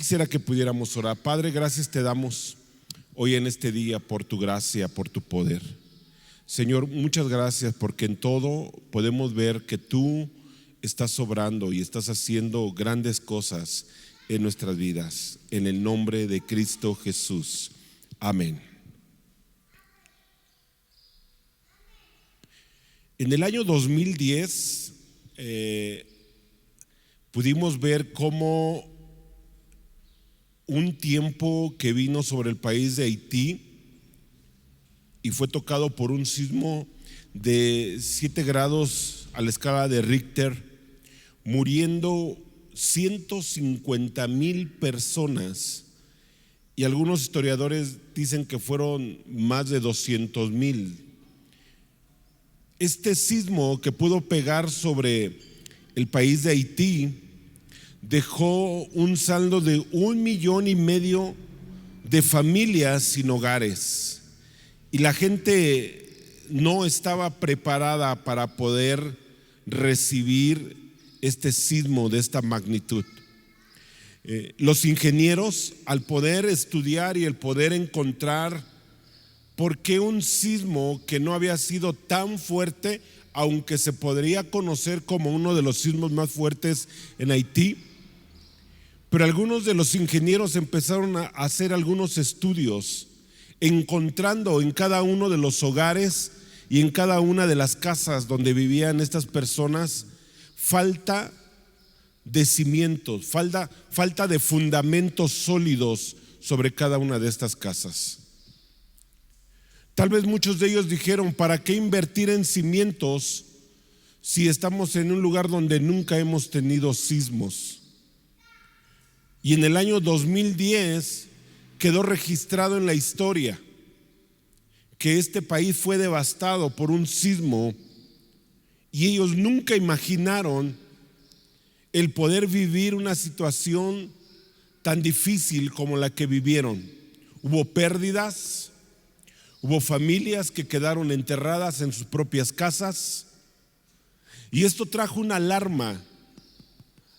quisiera que pudiéramos orar. Padre, gracias te damos hoy en este día por tu gracia, por tu poder. Señor, muchas gracias porque en todo podemos ver que tú estás obrando y estás haciendo grandes cosas en nuestras vidas. En el nombre de Cristo Jesús. Amén. En el año 2010 pudimos ver cómo un tiempo que vino sobre el país de Haití y fue tocado por un sismo de 7 grados a la escala de Richter, muriendo 150,000 personas, y algunos historiadores dicen que fueron más de 200,000. Este sismo que pudo pegar sobre el país de Haití dejó un saldo de 1,5 millones de familias sin hogares, y la gente no estaba preparada para poder recibir este sismo de esta magnitud. Los ingenieros, al poder estudiar y el poder encontrar por qué un sismo que no había sido tan fuerte, aunque se podría conocer como uno de los sismos más fuertes en Haití, pero algunos de los ingenieros empezaron a hacer algunos estudios, encontrando en cada uno de los hogares y en cada una de las casas donde vivían estas personas falta de cimientos, falta de fundamentos sólidos sobre cada una de estas casas. Tal vez muchos de ellos dijeron: ¿para qué invertir en cimientos si estamos en un lugar donde nunca hemos tenido sismos? Y en el año 2010 quedó registrado en la historia que este país fue devastado por un sismo, y ellos nunca imaginaron el poder vivir una situación tan difícil como la que vivieron. Hubo pérdidas, hubo familias que quedaron enterradas en sus propias casas, y esto trajo una alarma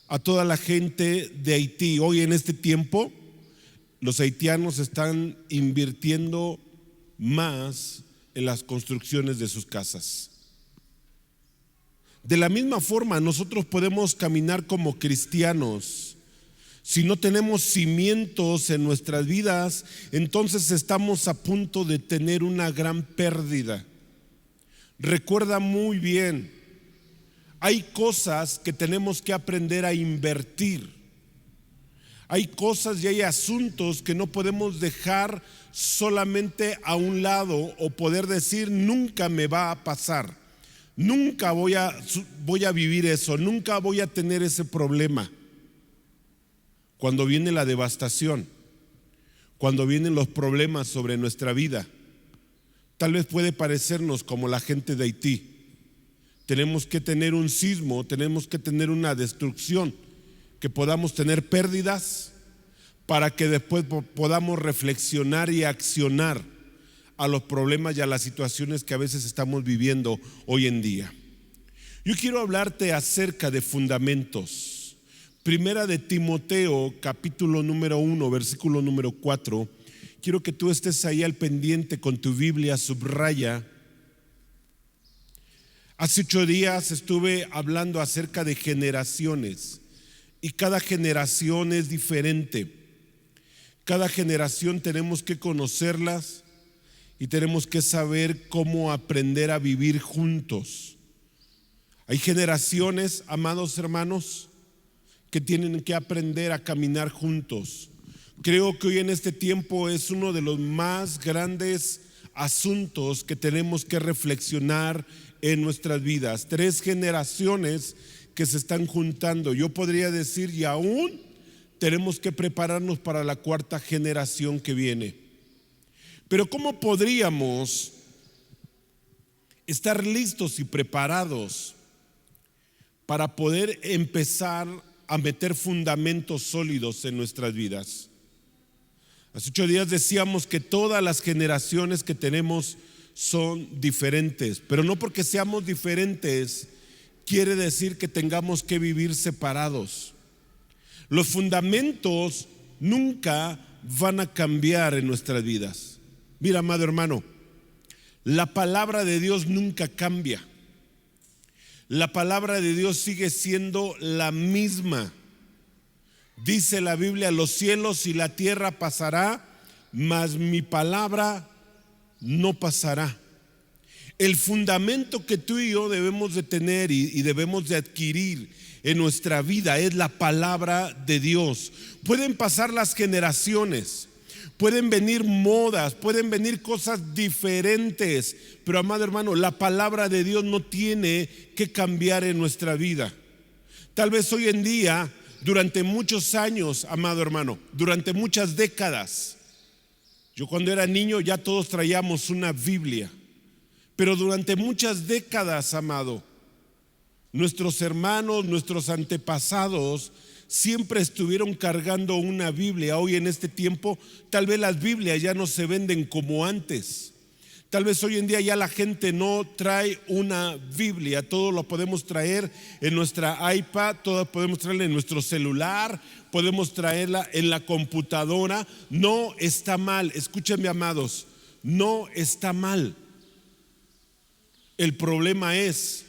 a toda la gente de Haití. Hoy en este tiempo los haitianos están invirtiendo más en las construcciones de sus casas. De la misma forma, nosotros podemos caminar como cristianos. Si no tenemos cimientos en nuestras vidas, entonces estamos a punto de tener una gran pérdida. Recuerda muy bien, hay cosas que tenemos que aprender a invertir. Hay cosas y hay asuntos que no podemos dejar solamente a un lado o poder decir: nunca me va a pasar, nunca voy a vivir eso, nunca voy a tener ese problema. Cuando viene la devastación, cuando vienen los problemas sobre nuestra vida, tal vez puede parecernos como la gente de Haití. Tenemos que tener un sismo, tenemos que tener una destrucción, que podamos tener pérdidas para que después podamos reflexionar y accionar a los problemas y a las situaciones que a veces estamos viviendo hoy en día. Yo quiero hablarte acerca de fundamentos. Primera de Timoteo, capítulo número 1, versículo número 4. Quiero que tú estés ahí al pendiente con tu Biblia, subraya. Hace 8 días estuve hablando acerca de generaciones, y cada generación es diferente. Cada generación tenemos que conocerlas y tenemos que saber cómo aprender a vivir juntos. Hay generaciones, amados hermanos, que tienen que aprender a caminar juntos. Creo que hoy en este tiempo es uno de los más grandes asuntos que tenemos que reflexionar en nuestras vidas. 3 generaciones que se están juntando. Yo podría decir, y aún tenemos que prepararnos para la 4ª generación que viene. Pero ¿cómo podríamos estar listos y preparados para poder empezar a meter fundamentos sólidos en nuestras vidas? Hace 8 días decíamos que todas las generaciones que tenemos son diferentes, pero no porque seamos diferentes quiere decir que tengamos que vivir separados. Los fundamentos nunca van a cambiar en nuestras vidas. Mira, amado hermano, la palabra de Dios nunca cambia. La palabra de Dios sigue siendo la misma. Dice la Biblia: los cielos y la tierra pasará, mas mi palabra no pasará. El fundamento que tú y yo debemos de tener y debemos de adquirir en nuestra vida es la palabra de Dios. Pueden pasar las generaciones, pueden venir modas, pueden venir cosas diferentes, pero amado hermano, la palabra de Dios no tiene que cambiar en nuestra vida. Tal vez hoy en día, durante muchos años, amado hermano, durante muchas décadas, yo cuando era niño ya todos traíamos una Biblia, pero durante muchas décadas, amado, nuestros hermanos, nuestros antepasados siempre estuvieron cargando una Biblia. Hoy en este tiempo tal vez las Biblias ya no se venden como antes. Tal vez hoy en día ya la gente no trae una Biblia. Todo lo podemos traer en nuestra iPad, todo podemos traerla en nuestro celular, podemos traerla en la computadora. No está mal, escúchenme, amados, no está mal. El problema es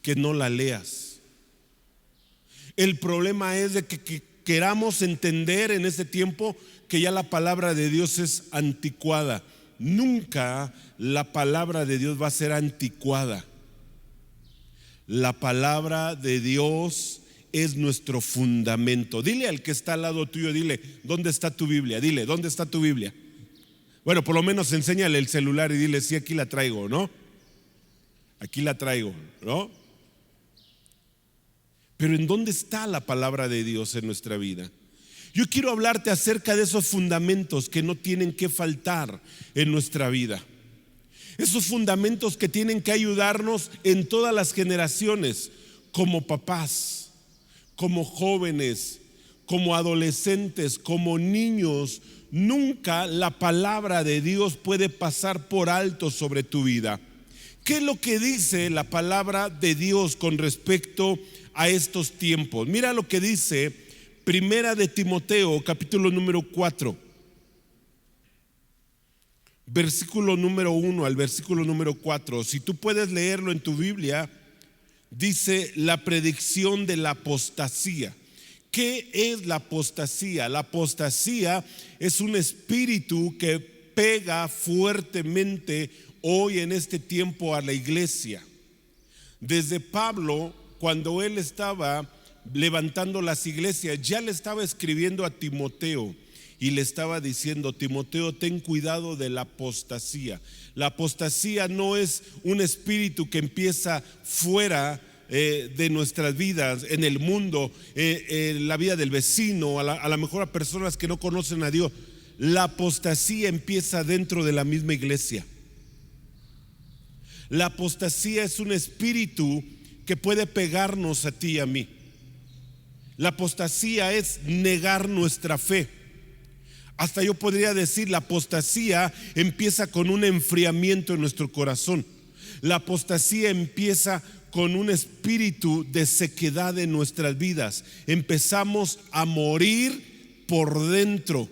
que no la leas. El problema es de que queramos entender en este tiempo que ya la palabra de Dios es anticuada. Nunca la palabra de Dios va a ser anticuada. La palabra de Dios es nuestro fundamento. Dile al que está al lado tuyo, dile: ¿dónde está tu Biblia? Dile: ¿dónde está tu Biblia? Bueno, por lo menos enséñale el celular y dile: sí, aquí la traigo, ¿no? Aquí la traigo, ¿no? Pero ¿en dónde está la palabra de Dios en nuestra vida? Yo quiero hablarte acerca de esos fundamentos que no tienen que faltar en nuestra vida. Esos fundamentos que tienen que ayudarnos en todas las generaciones, como papás, como jóvenes, como adolescentes, como niños. Nunca la palabra de Dios puede pasar por alto sobre tu vida. ¿Qué es lo que dice la palabra de Dios con respecto a estos tiempos? Mira lo que dice Primera de Timoteo, capítulo número 4, versículo número 1 al versículo número 4. Si tú puedes leerlo en tu Biblia, dice: la predicción de la apostasía. ¿Qué es la apostasía? La apostasía es un espíritu que pega fuertemente hoy en este tiempo a la iglesia. Desde Pablo, cuando él estaba levantando las iglesias, ya le estaba escribiendo a Timoteo y le estaba diciendo: Timoteo, ten cuidado de la apostasía. La apostasía no es un espíritu que empieza fuera de nuestras vidas, en el mundo, en la vida del vecino, a lo mejor a personas que no conocen a Dios. La apostasía empieza dentro de la misma iglesia. La apostasía es un espíritu que puede pegarnos a ti y a mí. La apostasía es negar nuestra fe. Hasta yo podría decir, la apostasía empieza con un enfriamiento en nuestro corazón. La apostasía empieza con un espíritu de sequedad en nuestras vidas. Empezamos a morir por dentro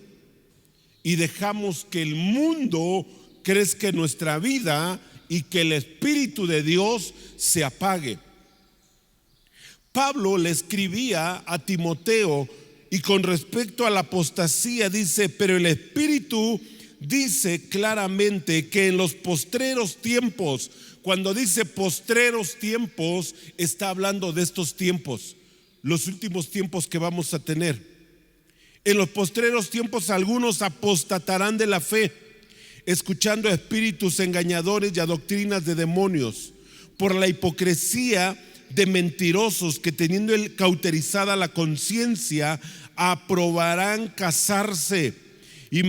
y dejamos que el mundo crezca en nuestra vida y que el Espíritu de Dios se apague. Pablo le escribía a Timoteo y con respecto a la apostasía dice: pero el Espíritu dice claramente que en los postreros tiempos. Cuando dice postreros tiempos, está hablando de estos tiempos, los últimos tiempos que vamos a tener. En los postreros tiempos algunos apostatarán de la fe, escuchando a espíritus engañadores y a doctrinas de demonios, por la hipocresía de mentirosos que, teniendo cauterizada la conciencia, aprobarán casarse y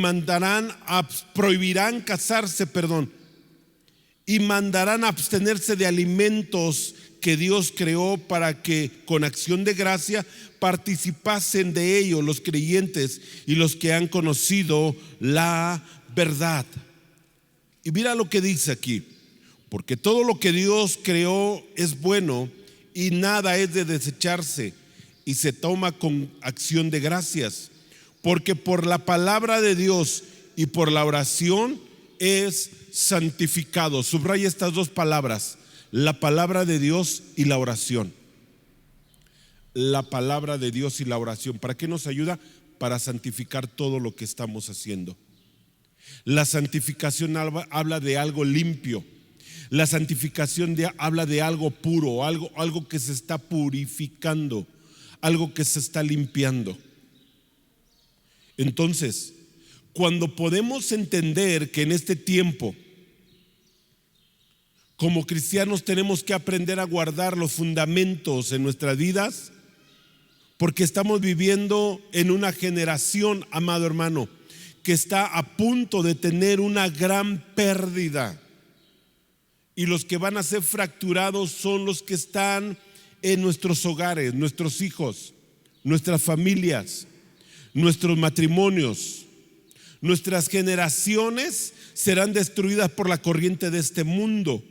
prohibirán casarse, y mandarán abstenerse de alimentos que Dios creó, para que con acción de gracia participasen de ello los creyentes y los que han conocido la verdad. Y mira lo que dice aquí: porque todo lo que Dios creó es bueno y nada es de desecharse y se toma con acción de gracias, porque por la palabra de Dios y por la oración es santificado. Subraya estas dos palabras: la palabra de Dios y la oración. La palabra de Dios y la oración. ¿Para qué nos ayuda? Para santificar todo lo que estamos haciendo. La santificación habla de algo limpio. La santificación habla de algo puro, algo que se está purificando, algo que se está limpiando. Entonces, cuando podemos entender que en este tiempo, como cristianos, tenemos que aprender a guardar los fundamentos en nuestras vidas, porque estamos viviendo en una generación, amado hermano, que está a punto de tener una gran pérdida. Y los que van a ser fracturados son los que están en nuestros hogares, nuestros hijos, nuestras familias, nuestros matrimonios. Nuestras generaciones serán destruidas por la corriente de este mundo.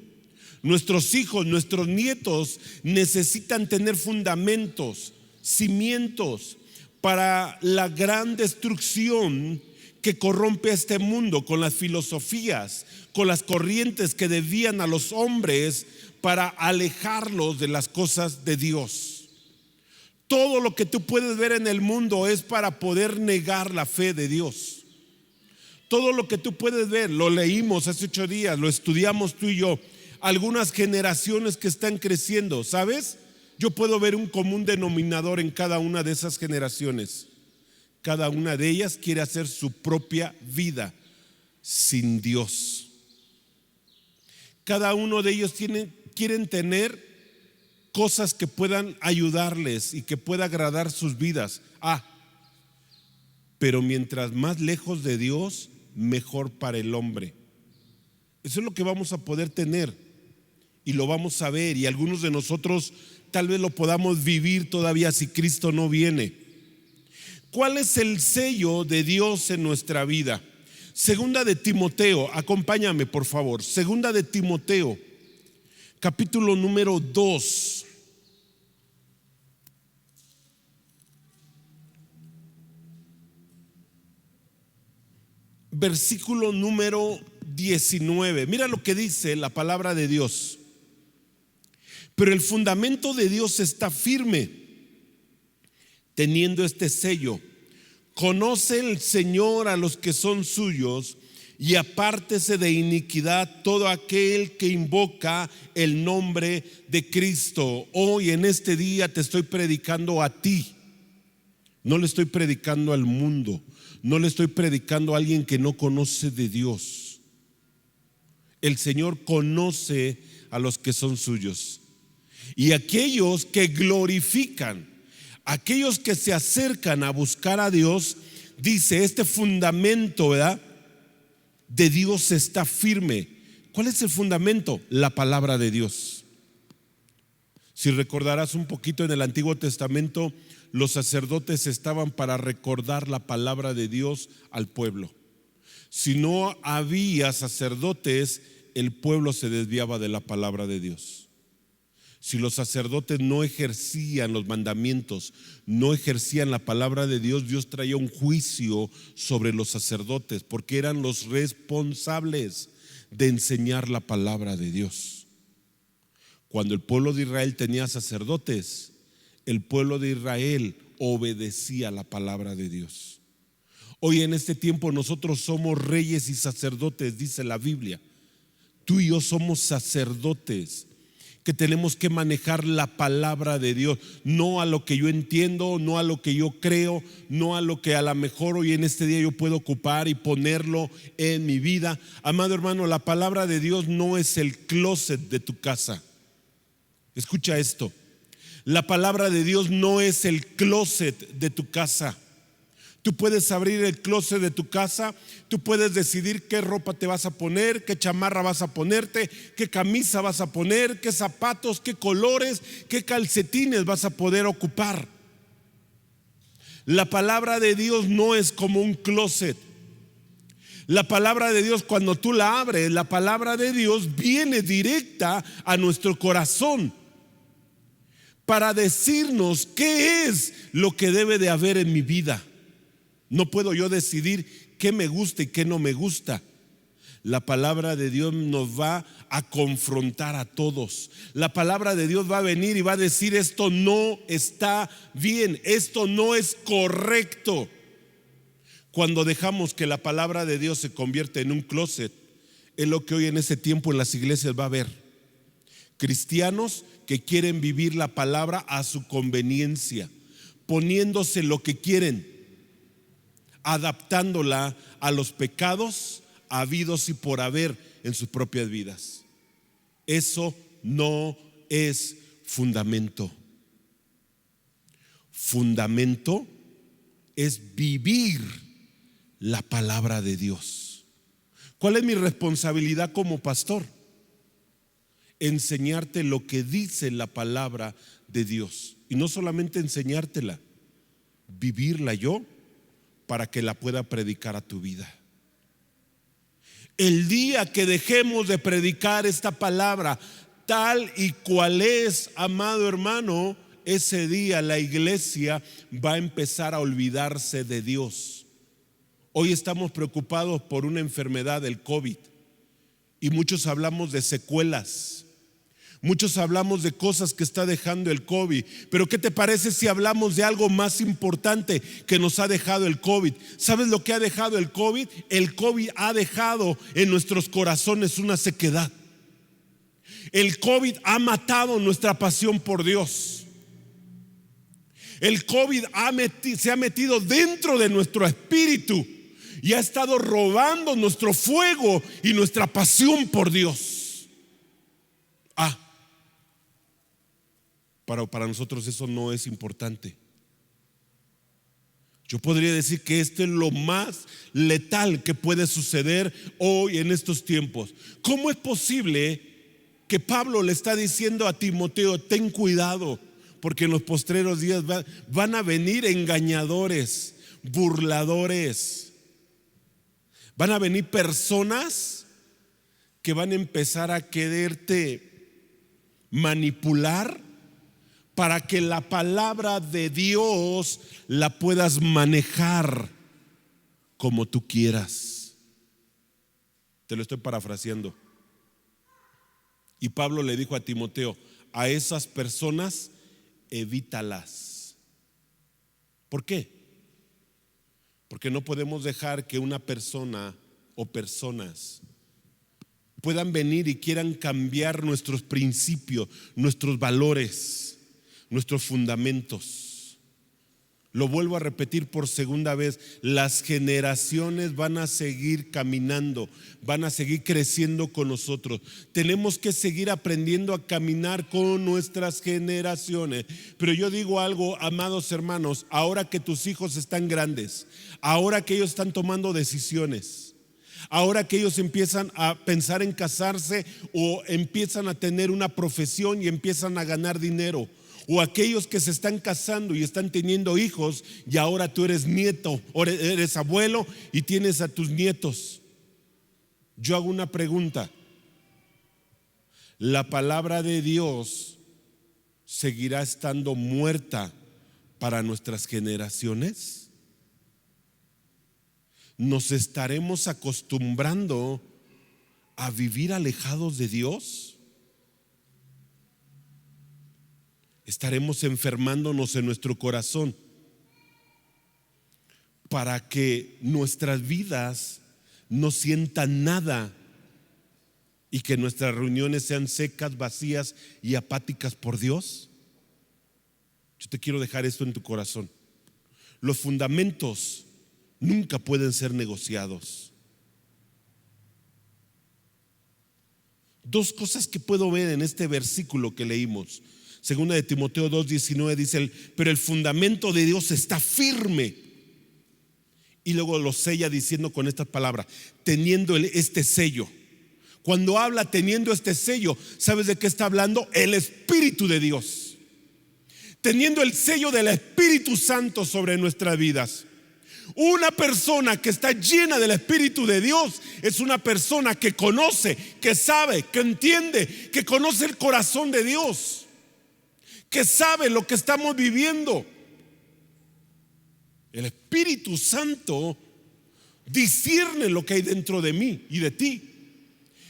Nuestros hijos, nuestros nietos necesitan tener fundamentos, cimientos para la gran destrucción que corrompe este mundo con las filosofías, con las corrientes que desvían a los hombres para alejarlos de las cosas de Dios. Todo lo que tú puedes ver en el mundo es para poder negar la fe de Dios. Todo lo que tú puedes ver, lo leímos hace 8 días, lo estudiamos tú y yo. Algunas generaciones que están creciendo, ¿sabes? Yo puedo ver un común denominador en cada una de esas generaciones. Cada una de ellas quiere hacer su propia vida sin Dios. Cada uno de ellos quieren tener cosas que puedan ayudarles y que pueda agradar sus vidas. Pero mientras más lejos de Dios, mejor para el hombre. Eso es lo que vamos a poder tener y lo vamos a ver, y algunos de nosotros tal vez lo podamos vivir todavía si Cristo no viene. ¿Cuál es el sello de Dios en nuestra vida? Segunda de Timoteo, acompáñame por favor. Segunda de Timoteo, capítulo número 2. Versículo número 19. Mira lo que dice la palabra de Dios. Pero el fundamento de Dios está firme, teniendo este sello: conoce el Señor a los que son suyos, y apártese de iniquidad todo aquel que invoca el nombre de Cristo. Hoy en este día te estoy predicando a ti. No le estoy predicando al mundo. No le estoy predicando a alguien que no conoce de Dios. El Señor conoce a los que son suyos. Y aquellos que glorifican, aquellos que se acercan a buscar a Dios, dice, este fundamento, ¿verdad?, de Dios está firme. ¿Cuál es el fundamento? La palabra de Dios. Si recordarás un poquito, en el Antiguo Testamento los sacerdotes estaban para recordar la palabra de Dios al pueblo. Si no había sacerdotes, el pueblo se desviaba de la palabra de Dios. Si los sacerdotes no ejercían los mandamientos, no ejercían la palabra de Dios, Dios traía un juicio sobre los sacerdotes, porque eran los responsables de enseñar la palabra de Dios. Cuando el pueblo de Israel tenía sacerdotes, el pueblo de Israel obedecía la palabra de Dios. Hoy en este tiempo nosotros somos reyes y sacerdotes, dice la Biblia. Tú y yo somos sacerdotes que tenemos que manejar la palabra de Dios, no a lo que yo entiendo, no a lo que yo creo, no a lo que a lo mejor hoy en este día yo puedo ocupar y ponerlo en mi vida. Amado hermano, la palabra de Dios no es el closet de tu casa. Escucha esto: la palabra de Dios no es el closet de tu casa. Tú puedes abrir el closet de tu casa, tú puedes decidir qué ropa te vas a poner, qué chamarra vas a ponerte, qué camisa vas a poner, qué zapatos, qué colores, qué calcetines vas a poder ocupar. La palabra de Dios no es como un closet. La palabra de Dios, cuando tú la abres, la palabra de Dios viene directa a nuestro corazón para decirnos qué es lo que debe de haber en mi vida. No puedo yo decidir qué me gusta y qué no me gusta. La palabra de Dios nos va a confrontar a todos. La palabra de Dios va a venir y va a decir: esto no está bien, esto no es correcto. Cuando dejamos que la palabra de Dios se convierta en un closet, es lo que hoy en ese tiempo en las iglesias va a haber. Cristianos que quieren vivir la palabra a su conveniencia, poniéndose lo que quieren, adaptándola a los pecados habidos y por haber en sus propias vidas. Eso no es fundamento. Fundamento es vivir la palabra de Dios. ¿Cuál es mi responsabilidad como pastor? Enseñarte lo que dice la palabra de Dios. Y no solamente enseñártela, vivirla yo para que la pueda predicar a tu vida. El día que dejemos de predicar esta palabra tal y cual es, amado hermano, ese día la iglesia va a empezar a olvidarse de Dios. Hoy estamos preocupados por una enfermedad, del COVID, y muchos hablamos de secuelas. Muchos hablamos de cosas que está dejando el COVID, pero ¿qué te parece si hablamos de algo más importante que nos ha dejado el COVID? ¿Sabes lo que ha dejado el COVID? El COVID ha dejado en nuestros corazones una sequedad. El COVID ha matado nuestra pasión por Dios. El COVID se ha metido dentro de nuestro espíritu y ha estado robando nuestro fuego y nuestra pasión por Dios. Para nosotros eso no es importante. Yo podría decir que esto es lo más letal que puede suceder hoy en estos tiempos. ¿Cómo es posible que Pablo le está diciendo a Timoteo: ten cuidado, porque en los postreros días van a venir engañadores, burladores? Van a venir personas que van a empezar a quererte manipular para que la palabra de Dios la puedas manejar como tú quieras. Te lo estoy parafraseando. Y Pablo le dijo a Timoteo: a esas personas evítalas. ¿Por qué? Porque no podemos dejar que una persona o personas puedan venir y quieran cambiar nuestros principios, nuestros valores, nuestros fundamentos. Lo vuelvo a repetir por segunda vez: las generaciones van a seguir caminando, van a seguir creciendo con nosotros. Tenemos que seguir aprendiendo a caminar con nuestras generaciones. Pero yo digo algo, amados hermanos: ahora que tus hijos están grandes, ahora que ellos están tomando decisiones, ahora que ellos empiezan a pensar en casarse o empiezan a tener una profesión y empiezan a ganar dinero, o aquellos que se están casando y están teniendo hijos, y ahora tú eres nieto, o eres abuelo y tienes a tus nietos. Yo hago una pregunta: ¿la palabra de Dios seguirá estando muerta para nuestras generaciones? ¿Nos estaremos acostumbrando a vivir alejados de Dios? Estaremos enfermándonos en nuestro corazón para que nuestras vidas no sientan nada y que nuestras reuniones sean secas, vacías y apáticas por Dios. Yo te quiero dejar esto en tu corazón: los fundamentos nunca pueden ser negociados. Dos cosas que puedo ver en este versículo que leímos. Segunda de Timoteo 2:19 dice: pero el fundamento de Dios está firme. Y luego lo sella diciendo con estas palabras: teniendo este sello. Cuando habla teniendo este sello, ¿sabes de qué está hablando? El Espíritu de Dios. Teniendo el sello del Espíritu Santo sobre nuestras vidas. Una persona que está llena del Espíritu de Dios es una persona que conoce, que sabe, que entiende, que conoce el corazón de Dios, que sabe lo que estamos viviendo. El Espíritu Santo discierne lo que hay dentro de mí y de ti.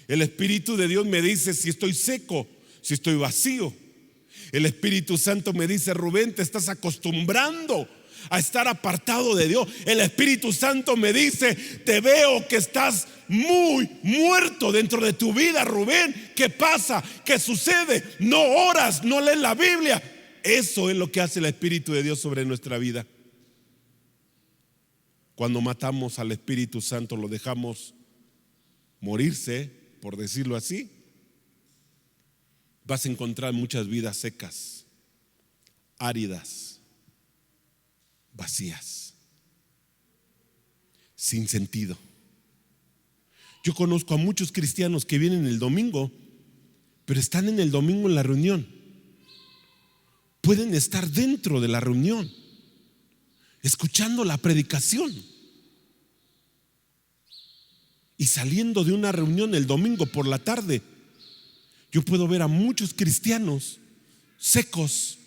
El Espíritu de Dios me dice si estoy seco, si estoy vacío. El Espíritu Santo me dice: Rubén, te estás acostumbrando a estar apartado de Dios. El Espíritu Santo me dice: te veo que estás muy muerto dentro de tu vida, Rubén. ¿Qué pasa? ¿Qué sucede? No oras, no lees la Biblia. Eso es lo que hace el Espíritu de Dios sobre nuestra vida. Cuando matamos al Espíritu Santo, lo dejamos morirse, por decirlo así, vas a encontrar muchas vidas secas, áridas, vacías, sin sentido. Yo conozco a muchos cristianos que vienen el domingo, pero están en el domingo en la reunión. Pueden estar dentro de la reunión, escuchando la predicación, y saliendo de una reunión el domingo por la tarde, yo puedo ver a muchos cristianos secos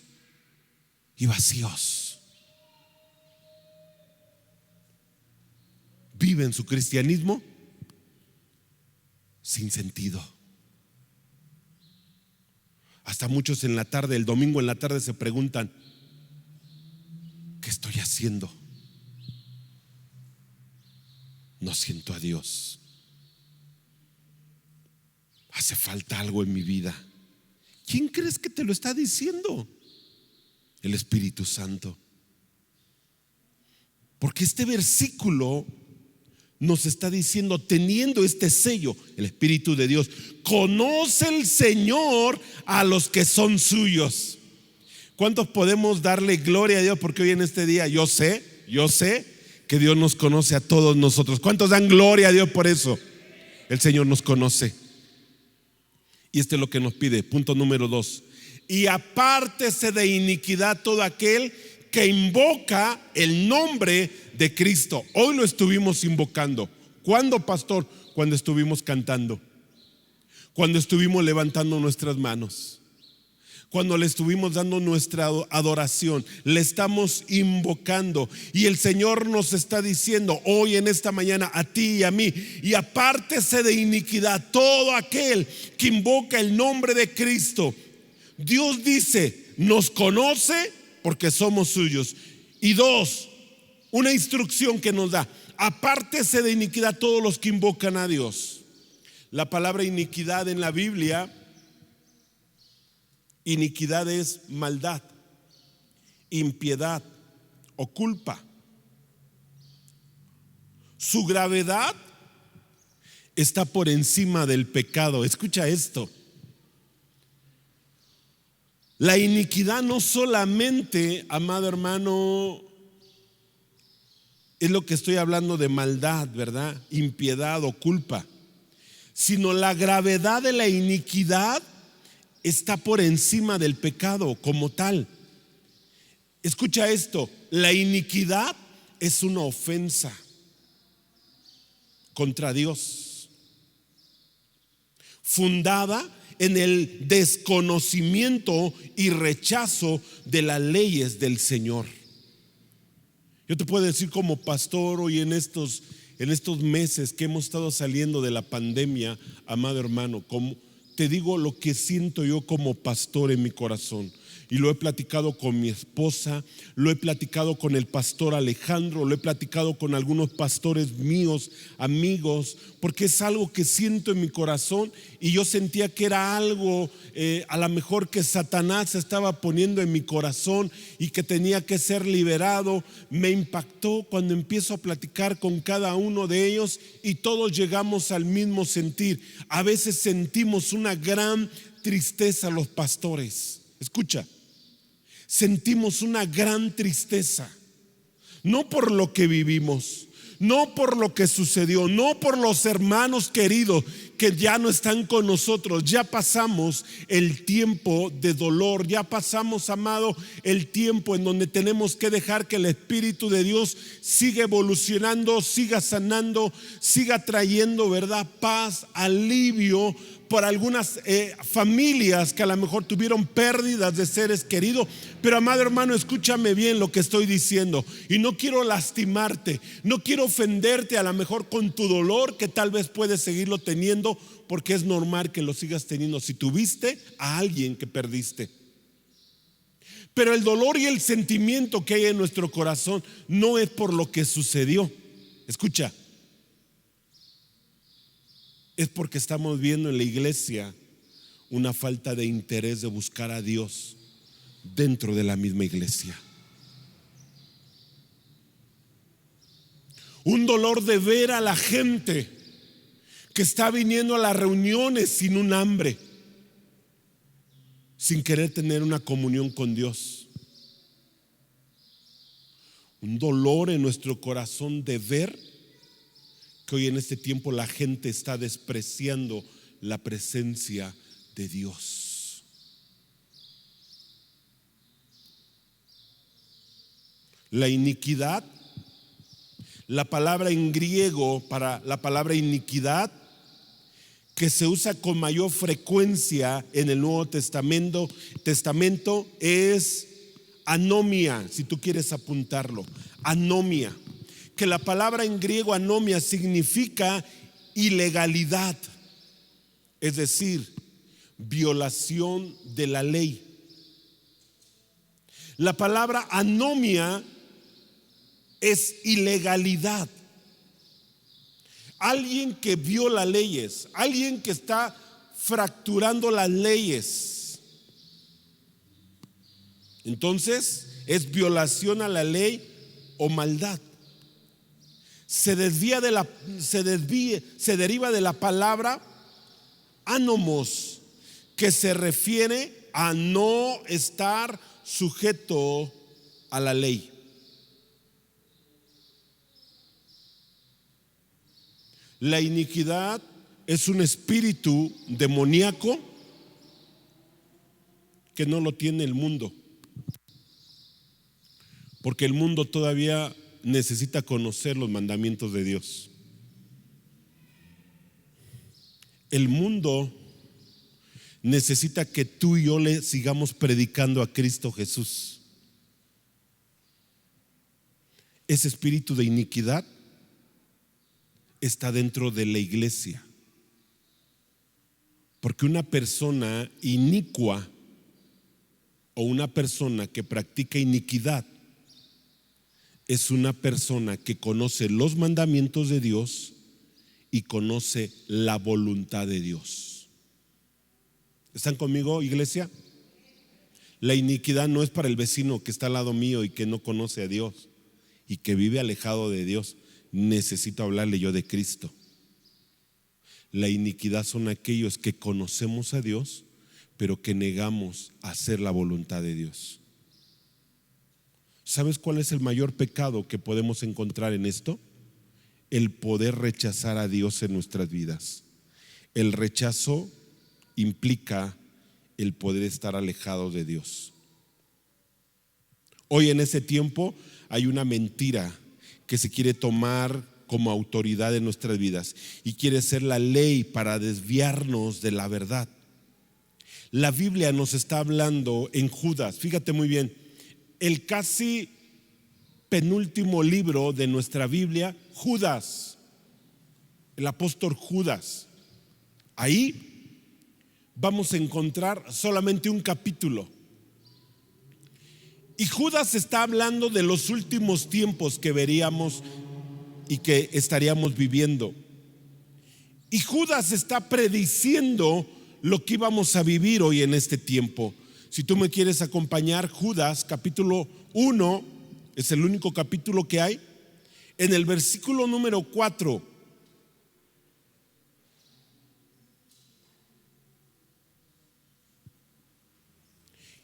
y vacíos. Viven su cristianismo sin sentido. Hasta muchos en la tarde, el domingo en la tarde, se preguntan: ¿qué estoy haciendo? No siento a Dios. Hace falta algo en mi vida. ¿Quién crees que te lo está diciendo? El Espíritu Santo. Porque este versículo nos está diciendo, teniendo este sello, el Espíritu de Dios, conoce el Señor a los que son suyos. ¿Cuántos podemos darle gloria a Dios? Porque hoy en este día yo sé que Dios nos conoce a todos nosotros. ¿Cuántos dan gloria a Dios por eso? El Señor nos conoce. Y esto es lo que nos pide. Punto número 2. Y apártese de iniquidad todo aquel que invoca el nombre de Cristo. Hoy lo estuvimos invocando. ¿Cuándo, pastor? Cuando estuvimos cantando, cuando estuvimos levantando nuestras manos, cuando le estuvimos dando nuestra adoración, le estamos invocando. Y el Señor nos está diciendo hoy en esta mañana a ti y a mí: y apártese de iniquidad todo aquel que invoca el nombre de Cristo. Dios dice, nos conoce porque somos suyos. Y 2, una instrucción que nos da: apártese de iniquidad todos los que invocan a Dios. La palabra iniquidad en la Biblia, iniquidad es maldad, impiedad o culpa. Su gravedad está por encima del pecado. Escucha esto. La iniquidad no solamente, amado hermano, es lo que estoy hablando de maldad, ¿verdad? Impiedad o culpa, sino la gravedad de la iniquidad está por encima del pecado como tal. Escucha esto: la iniquidad es una ofensa contra Dios, fundada en el desconocimiento y rechazo de las leyes del Señor. Yo te puedo decir como pastor hoy en estos meses que hemos estado saliendo de la pandemia, amado hermano, te digo lo que siento yo como pastor en mi corazón. Y lo he platicado con mi esposa, lo he platicado con el pastor Alejandro, lo he platicado con algunos pastores míos, amigos, porque es algo que siento en mi corazón. Y yo sentía que era algo a lo mejor que Satanás estaba poniendo en mi corazón y que tenía que ser liberado. Me impactó cuando empiezo a platicar con cada uno de ellos y todos llegamos al mismo sentir. A veces sentimos una gran tristeza los pastores. Escucha, sentimos una gran tristeza, no por lo que vivimos, no por lo que sucedió, no por los hermanos queridos que ya no están con nosotros. Ya pasamos el tiempo de dolor, ya pasamos, amado, el tiempo en donde tenemos que dejar que el Espíritu de Dios siga evolucionando, siga sanando, siga trayendo, ¿verdad?, paz, alivio por algunas familias que a lo mejor tuvieron pérdidas de seres queridos. Pero amado hermano, escúchame bien lo que estoy diciendo, y no quiero lastimarte, no quiero ofenderte a lo mejor con tu dolor, que tal vez puedes seguirlo teniendo, porque es normal que lo sigas teniendo si tuviste a alguien que perdiste. Pero el dolor y el sentimiento que hay en nuestro corazón no es por lo que sucedió. Escucha, es porque estamos viendo en la iglesia una falta de interés de buscar a Dios dentro de la misma iglesia. Un dolor de ver a la gente que está viniendo a las reuniones sin un hambre, sin querer tener una comunión con Dios. Un dolor en nuestro corazón de ver que hoy en este tiempo la gente está despreciando la presencia de Dios. La iniquidad, la palabra en griego para la palabra iniquidad, que se usa con mayor frecuencia en el Nuevo Testamento es anomia, si tú quieres apuntarlo, anomia. Que la palabra en griego anomia significa ilegalidad, es decir, violación de la ley. La palabra anomia es ilegalidad. Alguien que viola leyes, alguien que está fracturando las leyes. Entonces es violación a la ley o maldad. Se deriva de la palabra anomos, que se refiere a no estar sujeto a la ley. La iniquidad es un espíritu demoníaco que no lo tiene el mundo, porque el mundo todavía necesita conocer los mandamientos de Dios. El mundo necesita que tú y yo le sigamos predicando a Cristo Jesús. Ese espíritu de iniquidad está dentro de la iglesia, porque una persona inicua o una persona que practica iniquidad es una persona que conoce los mandamientos de Dios y conoce la voluntad de Dios. ¿Están conmigo, iglesia? La iniquidad no es para el vecino que está al lado mío y que no conoce a Dios y que vive alejado de Dios. Necesito hablarle yo de Cristo. La iniquidad son aquellos que conocemos a Dios, pero que negamos hacer la voluntad de Dios. ¿Sabes cuál es el mayor pecado que podemos encontrar en esto? El poder rechazar a Dios en nuestras vidas. El rechazo implica el poder estar alejado de Dios. Hoy en ese tiempo hay una mentira que se quiere tomar como autoridad en nuestras vidas y quiere ser la ley para desviarnos de la verdad. La Biblia nos está hablando en Judas, fíjate muy bien, el casi penúltimo libro de nuestra Biblia, Judas, el apóstol Judas. Ahí vamos a encontrar solamente un capítulo. Y Judas está hablando de los últimos tiempos que veríamos y que estaríamos viviendo. Y Judas está prediciendo lo que íbamos a vivir hoy en este tiempo. Si tú me quieres acompañar, Judas capítulo 1, es el único capítulo que hay. En el versículo número 4.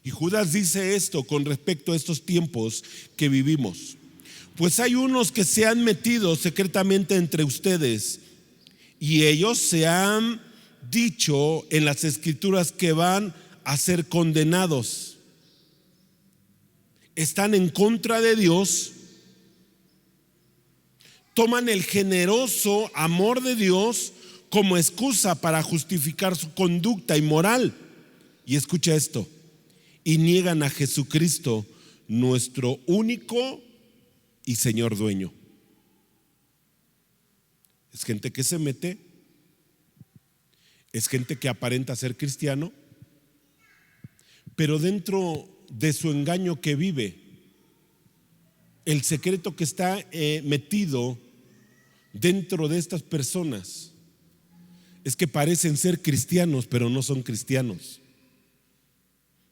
Y Judas dice esto con respecto a estos tiempos que vivimos. Pues hay unos que se han metido secretamente entre ustedes, y ellos se han dicho en las escrituras que van a ser condenados. Están en contra de Dios, toman el generoso amor de Dios como excusa para justificar su conducta inmoral. Y escucha esto: y niegan a Jesucristo, nuestro único y Señor dueño. Es gente que se mete, es gente que aparenta ser cristiano, pero dentro de su engaño que vive, el secreto que está metido dentro de estas personas es que parecen ser cristianos, pero no son cristianos,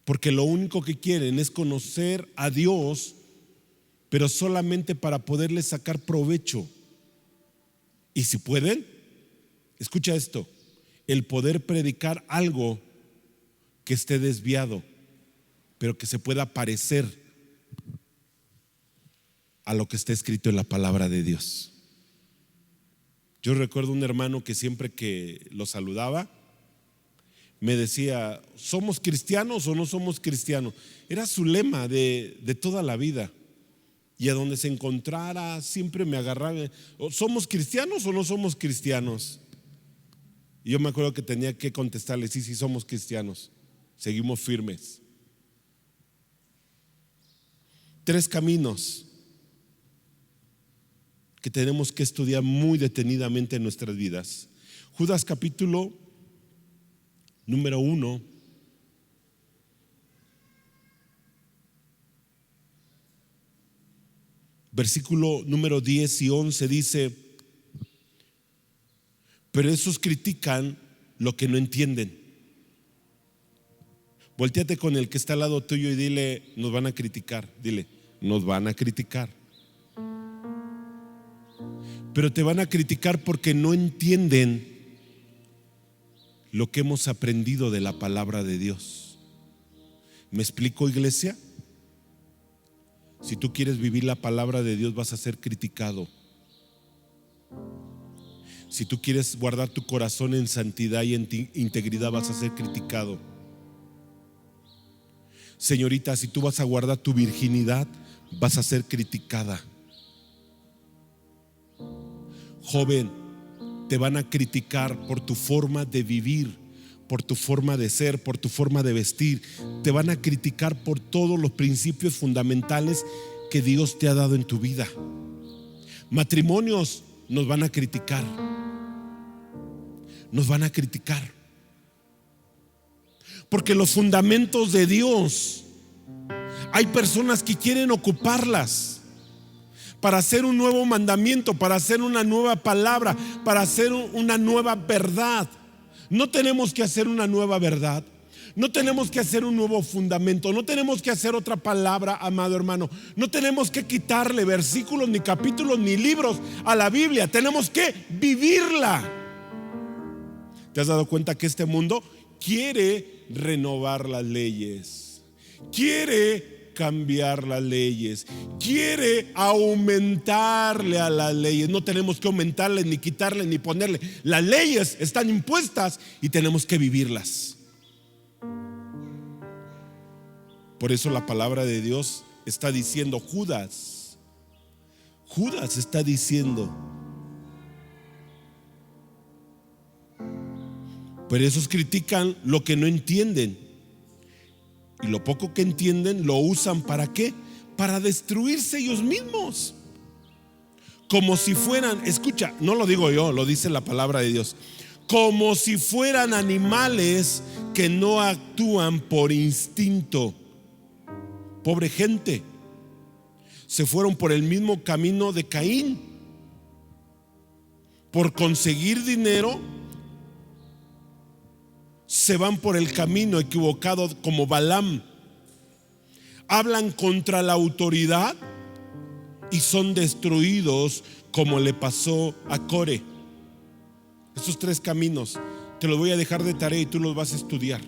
porque lo único que quieren es conocer a Dios, pero solamente para poderle sacar provecho. Y si pueden, escucha esto, el poder predicar algo que esté desviado, pero que se pueda parecer a lo que está escrito en la palabra de Dios. Yo recuerdo un hermano que siempre que lo saludaba me decía: ¿somos cristianos o no somos cristianos? Era su lema de toda la vida. Y a donde se encontrara siempre me agarraba: ¿somos cristianos o no somos cristianos? Y yo me acuerdo que tenía que contestarle: sí, sí somos cristianos, seguimos firmes. 3 caminos que tenemos que estudiar muy detenidamente en nuestras vidas. Judas capítulo número 1, versículo número 10 y 11 dice: pero esos critican lo que no entienden. Voltéate con el que está al lado tuyo y dile: nos van a criticar. Dile: nos van a criticar. Pero te van a criticar porque no entienden lo que hemos aprendido de la palabra de Dios. ¿Me explico, iglesia? Si tú quieres vivir la palabra de Dios, vas a ser criticado. Si tú quieres guardar tu corazón en santidad y en integridad, vas a ser criticado. Señorita, si tú vas a guardar tu virginidad, vas a ser criticada. Joven, te van a criticar por tu forma de vivir, por tu forma de ser, por tu forma de vestir. Te van a criticar por todos los principios fundamentales que Dios te ha dado en tu vida. Matrimonios, nos van a criticar. Nos van a criticar. Porque los fundamentos de Dios, hay personas que quieren ocuparlas para hacer un nuevo mandamiento, para hacer una nueva palabra, para hacer una nueva verdad. No tenemos que hacer una nueva verdad, no tenemos que hacer un nuevo fundamento, no tenemos que hacer otra palabra, amado hermano. No tenemos que quitarle versículos, ni capítulos, ni libros a la Biblia. Tenemos que vivirla. ¿Te has dado cuenta que este mundo quiere renovar las leyes? Quiere cambiar las leyes, quiere aumentarle a las leyes. No tenemos que aumentarle, ni quitarle, ni ponerle. Las leyes están impuestas y tenemos que vivirlas. Por eso la palabra de Dios está diciendo: Judas está diciendo, pero esos critican lo que no entienden. Y lo poco que entienden lo usan ¿para qué? Para destruirse ellos mismos. Como si fueran, escucha, no lo digo yo, lo dice la palabra de Dios, como si fueran animales que no actúan por instinto. Pobre gente, se fueron por el mismo camino de Caín. Por conseguir dinero, se van por el camino equivocado como Balaam. Hablan contra la autoridad y son destruidos como le pasó a Core. Estos 3 caminos te los voy a dejar de tarea y tú los vas a estudiar.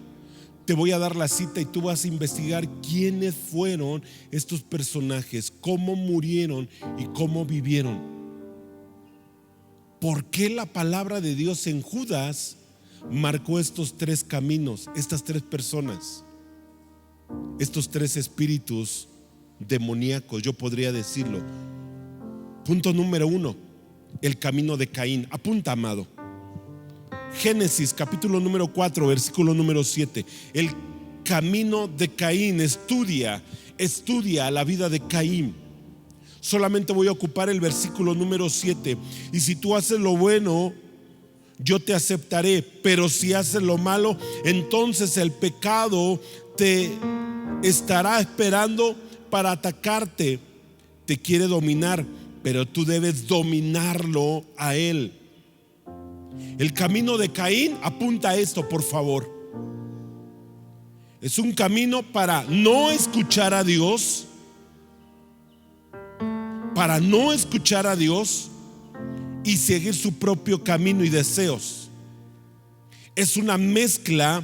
Te voy a dar la cita y tú vas a investigar quiénes fueron estos personajes, cómo murieron y cómo vivieron. ¿Por qué la palabra de Dios en Judas marcó estos 3 caminos, estas 3 personas, estos 3 espíritus demoníacos? Yo podría decirlo. Punto número 1, el camino de Caín. Apunta, amado. Génesis capítulo número 4, versículo número 7. El camino de Caín. Estudia la vida de Caín. Solamente voy a ocupar el versículo número 7. Y si tú haces lo bueno, yo te aceptaré, pero si haces lo malo, entonces el pecado te estará esperando para atacarte. Te quiere dominar, pero tú debes dominarlo a él. El camino de Caín apunta a esto, por favor. Es un camino para no escuchar a Dios, y seguir su propio camino y deseos. Es una mezcla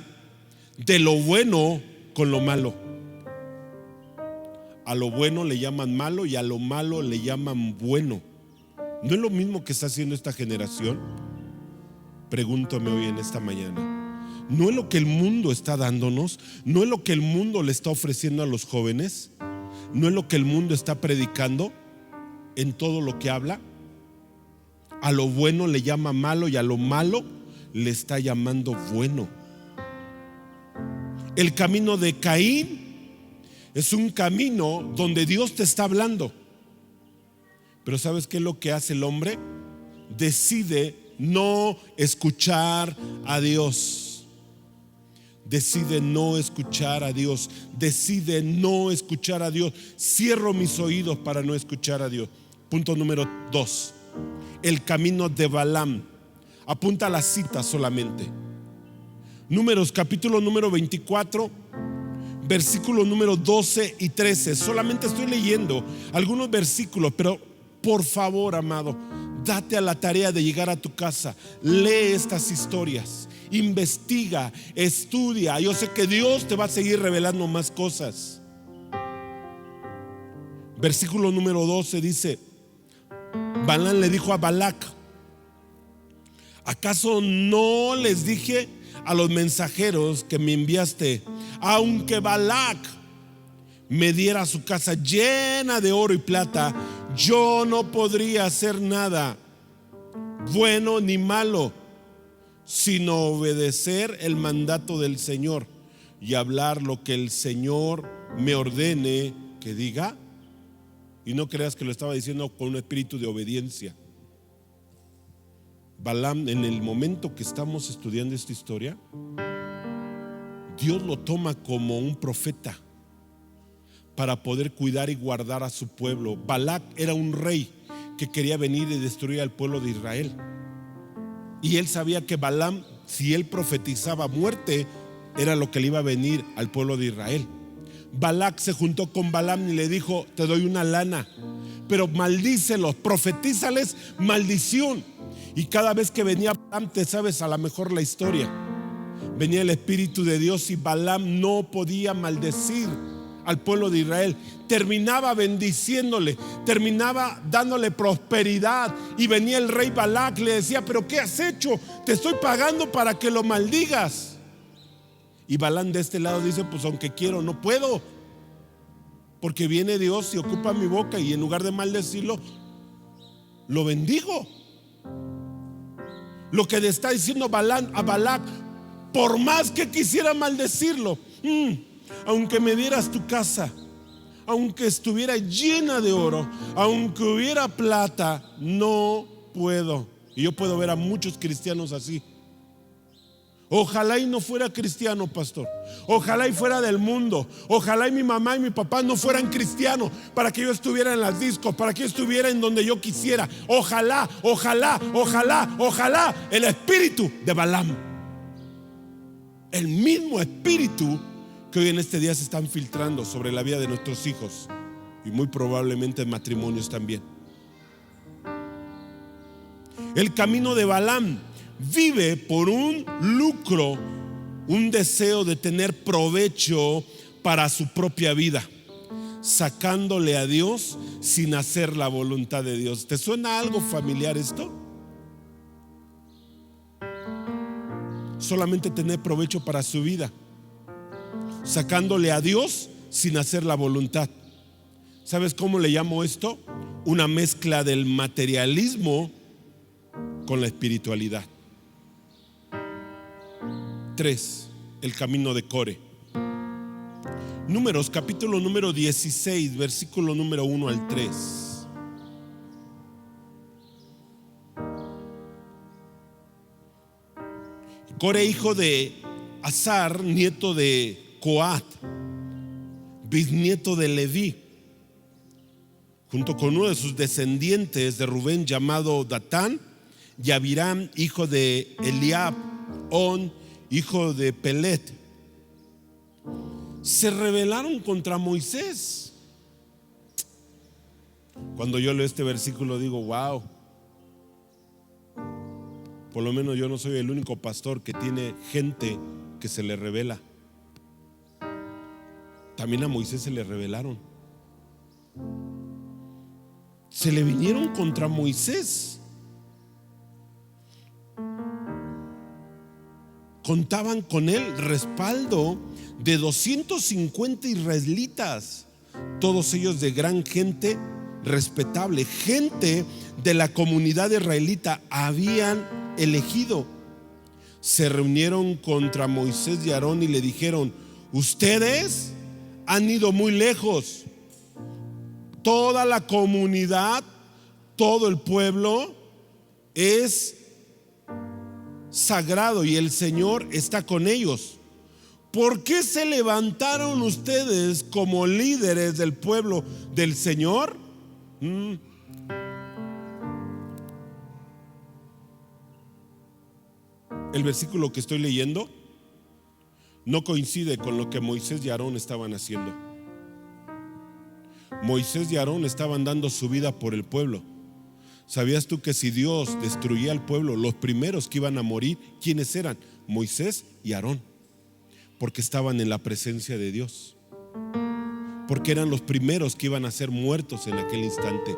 de lo bueno con lo malo. A lo bueno le llaman malo y a lo malo le llaman bueno. ¿No es lo mismo que está haciendo esta generación? Pregúntame hoy en esta mañana. ¿No es lo que el mundo está dándonos? ¿No es lo que el mundo le está ofreciendo a los jóvenes? ¿No es lo que el mundo está predicando en todo lo que habla? A lo bueno le llama malo y a lo malo le está llamando bueno. El camino de Caín es un camino donde Dios te está hablando. Pero ¿sabes qué es lo que hace el hombre? Decide no escuchar a Dios. Decide no escuchar a Dios. Decide no escuchar a Dios. Cierro mis oídos para no escuchar a Dios. Punto número 2. El camino de Balaam. Apunta a la cita solamente. Números capítulo número 24, versículo número 12 y 13. Solamente estoy leyendo algunos versículos, pero por favor, amado, date a la tarea de llegar a tu casa. Lee estas historias, investiga, estudia. Yo sé que Dios te va a seguir revelando más cosas. Versículo número 12 dice: Balaam le dijo a Balac: ¿acaso no les dije a los mensajeros que me enviaste, aunque Balac me diera su casa llena de oro y plata, yo no podría hacer nada bueno ni malo, sino obedecer el mandato del Señor y hablar lo que el Señor me ordene que diga? Y no creas que lo estaba diciendo con un espíritu de obediencia. Balaam, en el momento que estamos estudiando esta historia, Dios lo toma como un profeta para poder cuidar y guardar a su pueblo. Balac era un rey que quería venir y destruir al pueblo de Israel. Y él sabía que Balaam, si él profetizaba muerte, era lo que le iba a venir al pueblo de Israel. Balac se juntó con Balaam y le dijo: te doy una lana, pero maldícelos, profetízales maldición. Y cada vez que venía Balaam, te sabes a lo mejor la historia, venía el Espíritu de Dios y Balaam no podía maldecir al pueblo de Israel. Terminaba bendiciéndole, terminaba dándole prosperidad. Y venía el rey Balac, le decía: pero ¿qué has hecho? Te estoy pagando para que lo maldigas. Y Balaam de este lado dice: pues aunque quiero, no puedo, porque viene Dios y ocupa mi boca, y en lugar de maldecirlo, lo bendigo. Lo que le está diciendo Balaam a Balac: por más que quisiera maldecirlo, aunque me dieras tu casa, aunque estuviera llena de oro, aunque hubiera plata, no puedo. Y yo puedo ver a muchos cristianos así. Ojalá y no fuera cristiano, pastor. Ojalá y fuera del mundo. Ojalá y mi mamá y mi papá no fueran cristianos para que yo estuviera en las discos, para que yo estuviera en donde yo quisiera. Ojalá, ojalá, ojalá, ojalá. El espíritu de Balaam, el mismo espíritu que hoy en este día se están filtrando sobre la vida de nuestros hijos, y muy probablemente en matrimonios también. El camino de Balaam vive por un lucro, un deseo de tener provecho para su propia vida, sacándole a Dios sin hacer la voluntad de Dios. ¿Te suena algo familiar esto? Solamente tener provecho para su vida, sacándole a Dios sin hacer la voluntad. ¿Sabes cómo le llamo esto? Una mezcla del materialismo con la espiritualidad. 3, el camino de Core. Números, capítulo número 16, versículo número 1 al 3. Core, hijo de Azar, nieto de Coat, bisnieto de Leví, junto con uno de sus descendientes de Rubén llamado Datán, y Abiram, hijo de Eliab, On, hijo de Pelet, se rebelaron contra Moisés. Cuando yo leo este versículo digo, wow, por lo menos yo no soy el único pastor que tiene gente que se le revela. También a Moisés se le rebelaron. Se le vinieron contra Moisés. Contaban con el respaldo de 250 israelitas, todos ellos de gran gente respetable, gente de la comunidad israelita habían elegido. Se reunieron contra Moisés y Aarón y le dijeron: ustedes han ido muy lejos. Toda la comunidad, todo el pueblo es sagrado y el Señor está con ellos. ¿Por qué se levantaron ustedes como líderes del pueblo del Señor? El versículo que estoy leyendo no coincide con lo que Moisés y Aarón estaban haciendo. Moisés y Aarón estaban dando su vida por el pueblo. ¿Sabías tú que si Dios destruía al pueblo, los primeros que iban a morir, ¿quiénes eran? Moisés y Aarón, porque estaban en la presencia de Dios, porque eran los primeros que iban a ser muertos en aquel instante.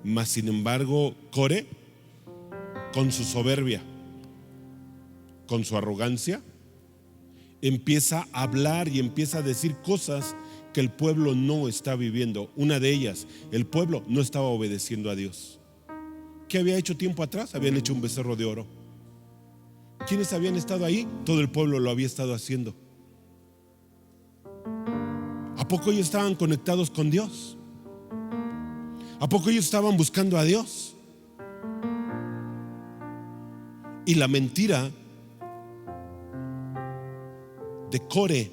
Mas sin embargo, Core, con su soberbia, con su arrogancia, empieza a hablar y empieza a decir cosas que el pueblo no está viviendo. Una de ellas, el pueblo no estaba obedeciendo a Dios. ¿Qué había hecho tiempo atrás? Habían hecho un becerro de oro. ¿Quiénes habían estado ahí? Todo el pueblo lo había estado haciendo. ¿A poco ellos estaban conectados con Dios? ¿A poco ellos estaban buscando a Dios? Y la mentira de Core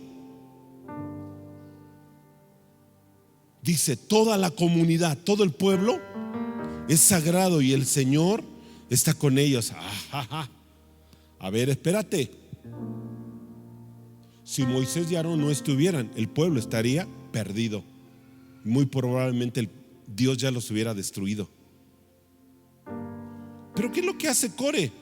dice: toda la comunidad, todo el pueblo es sagrado y el Señor está con ellos. A ver, espérate. Si Moisés y Aarón no estuvieran, el pueblo estaría perdido. Muy probablemente Dios ya los hubiera destruido. Pero ¿qué es lo que hace Core?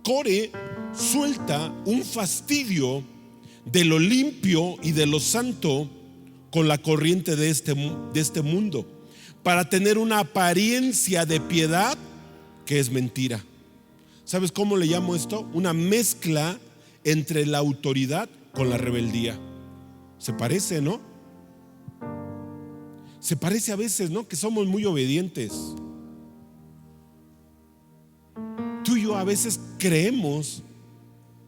Core suelta un fastidio de lo limpio y de lo santo con la corriente de este mundo, para tener una apariencia de piedad que es mentira. ¿Sabes cómo le llamo esto? Una mezcla entre la autoridad con la rebeldía. Se parece, ¿no? Se parece a veces, ¿no? Que somos muy obedientes. Tú y yo a veces creemos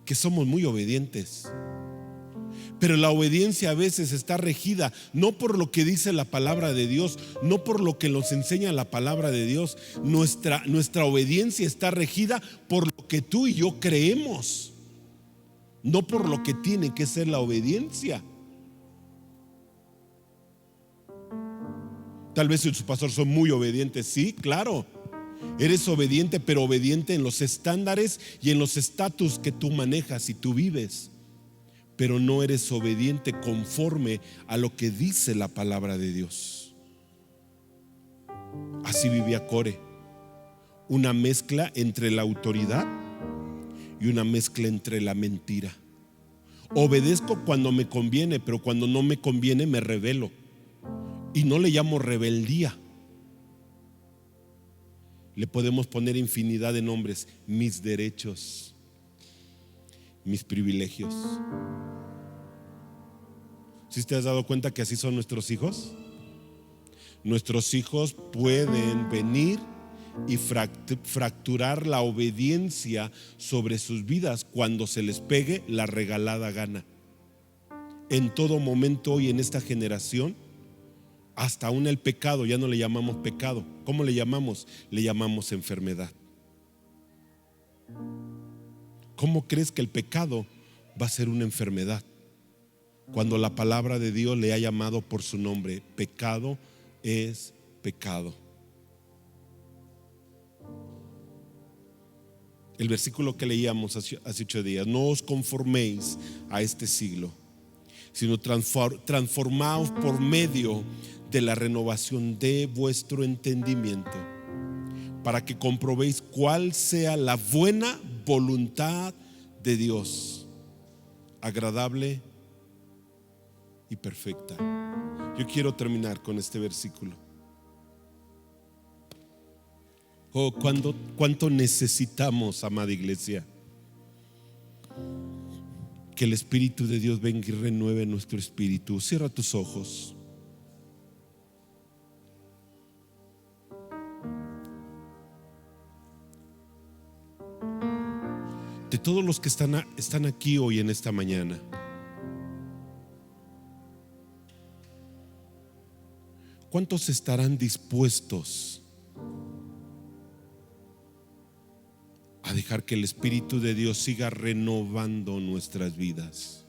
que somos muy obedientes, pero la obediencia a veces está regida no por lo que dice la palabra de Dios, no por lo que nos enseña la palabra de Dios. Nuestra obediencia está regida por lo que tú y yo creemos, no por lo que tiene que ser la obediencia. Tal vez sus pastores son muy obedientes, sí, claro. Eres obediente, pero obediente en los estándares y en los estatus que tú manejas y tú vives. Pero no eres obediente conforme a lo que dice la palabra de Dios. Así vivía Core, una mezcla entre la autoridad y una mezcla entre la mentira. Obedezco cuando me conviene, pero cuando no me conviene me rebelo. Y no le llamo rebeldía. Le podemos poner infinidad de nombres: mis derechos, mis privilegios. ¿Sí te has dado cuenta que así son nuestros hijos? Nuestros hijos pueden venir y fracturar la obediencia sobre sus vidas cuando se les pegue la regalada gana. En todo momento hoy en esta generación, hasta aún el pecado ya no le llamamos pecado. ¿Cómo le llamamos? Le llamamos enfermedad. ¿Cómo crees que el pecado va a ser una enfermedad cuando la palabra de Dios le ha llamado por su nombre? Pecado es pecado. El versículo que leíamos hace 8 días: no os conforméis a este siglo, sino transformaos por medio de la renovación de vuestro entendimiento, para que comprobéis cuál sea la buena voluntad de Dios, agradable y perfecta. Yo quiero terminar con este versículo. Oh, cuánto necesitamos, amada iglesia, que el Espíritu de Dios venga y renueve nuestro espíritu. Cierra tus ojos. De todos los que están aquí hoy en esta mañana, ¿cuántos estarán dispuestos a dejar que el Espíritu de Dios siga renovando nuestras vidas?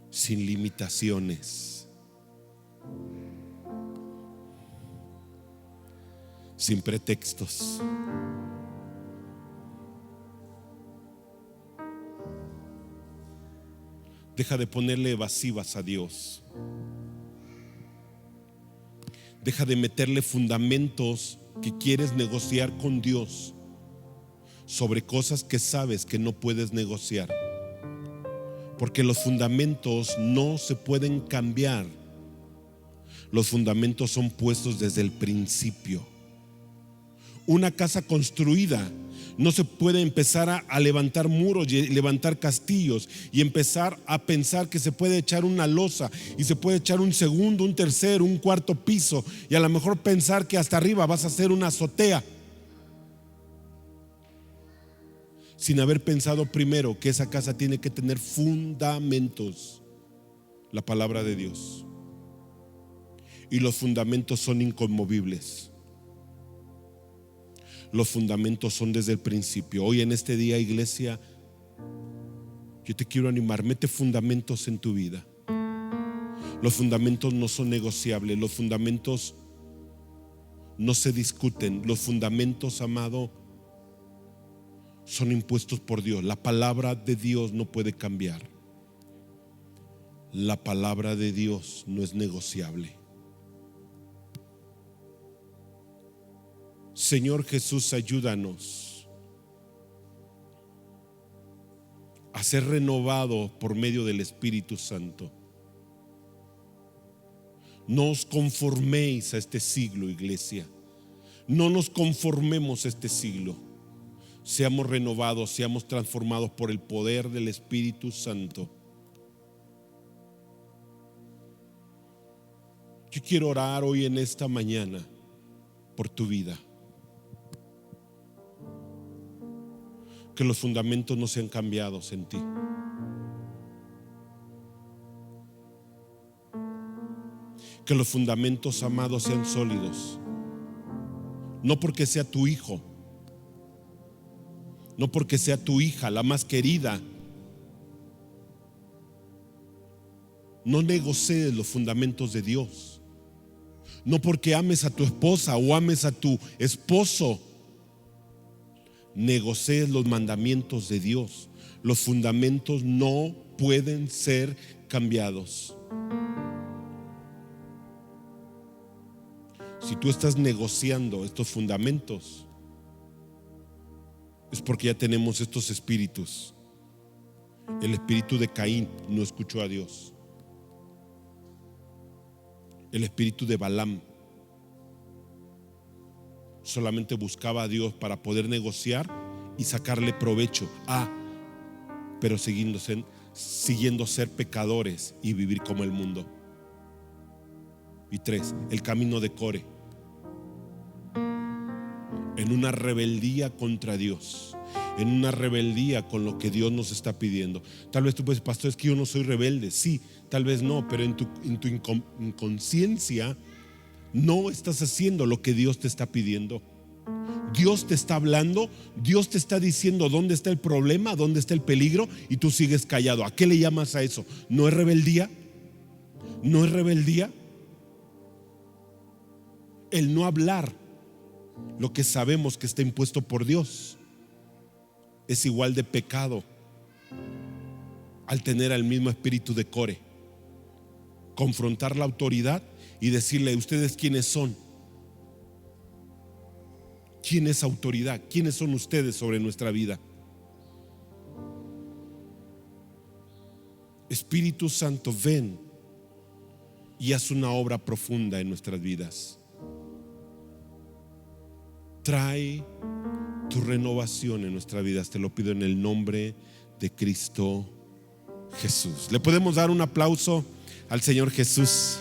Sin limitaciones, sin pretextos. Deja de ponerle evasivas a Dios. Deja de meterle fundamentos que quieres negociar con Dios sobre cosas que sabes que no puedes negociar, porque los fundamentos no se pueden cambiar. Los fundamentos son puestos desde el principio. Una casa construida no se puede empezar a levantar muros y levantar castillos y empezar a pensar que se puede echar una losa y se puede echar un segundo, un tercero, un cuarto piso, y a lo mejor pensar que hasta arriba vas a hacer una azotea, sin haber pensado primero que esa casa tiene que tener fundamentos, la palabra de Dios, y los fundamentos son inconmovibles. Los fundamentos son desde el principio. Hoy en este día, iglesia, yo te quiero animar: mete fundamentos en tu vida. Los fundamentos no son negociables. Los fundamentos no se discuten. Los fundamentos, amado, son impuestos por Dios. La palabra de Dios no puede cambiar. La palabra de Dios no es negociable. Señor Jesús, ayúdanos a ser renovados por medio del Espíritu Santo. No os conforméis a este siglo, iglesia. No nos conformemos a este siglo. Seamos renovados, seamos transformados por el poder del Espíritu Santo. Yo quiero orar hoy en esta mañana por tu vida. Que los fundamentos no sean cambiados en ti. Que los fundamentos, amados, sean sólidos. No porque sea tu hijo, no porque sea tu hija, la más querida. No negocies los fundamentos de Dios. No porque ames a tu esposa o ames a tu esposo, negocies los mandamientos de Dios. Los fundamentos no pueden ser cambiados. Si tú estás negociando estos fundamentos, es porque ya tenemos estos espíritus. El espíritu de Caín no escuchó a Dios. El espíritu de Balaam solamente buscaba a Dios para poder negociar y sacarle provecho. Pero siguiendo ser pecadores y vivir como el mundo. Y 3, el camino de Core, en una rebeldía contra Dios, en una rebeldía con lo que Dios nos está pidiendo. Tal vez tú puedes, pastor, es que yo no soy rebelde. Sí, tal vez no, pero en tu inconsciencia no estás haciendo lo que Dios te está pidiendo. Dios te está hablando, Dios te está diciendo dónde está el problema, dónde está el peligro, y tú sigues callado. ¿A qué le llamas a eso? ¿No es rebeldía? ¿No es rebeldía? El no hablar lo que sabemos que está impuesto por Dios es igual de pecado al tener el mismo espíritu de Core. Confrontar la autoridad y decirle: ¿ustedes quiénes son? ¿Quién es autoridad? ¿Quiénes son ustedes sobre nuestra vida? Espíritu Santo, ven y haz una obra profunda en nuestras vidas. Trae tu renovación en nuestras vidas. Te lo pido en el nombre de Cristo Jesús. ¿Le podemos dar un aplauso al Señor Jesús?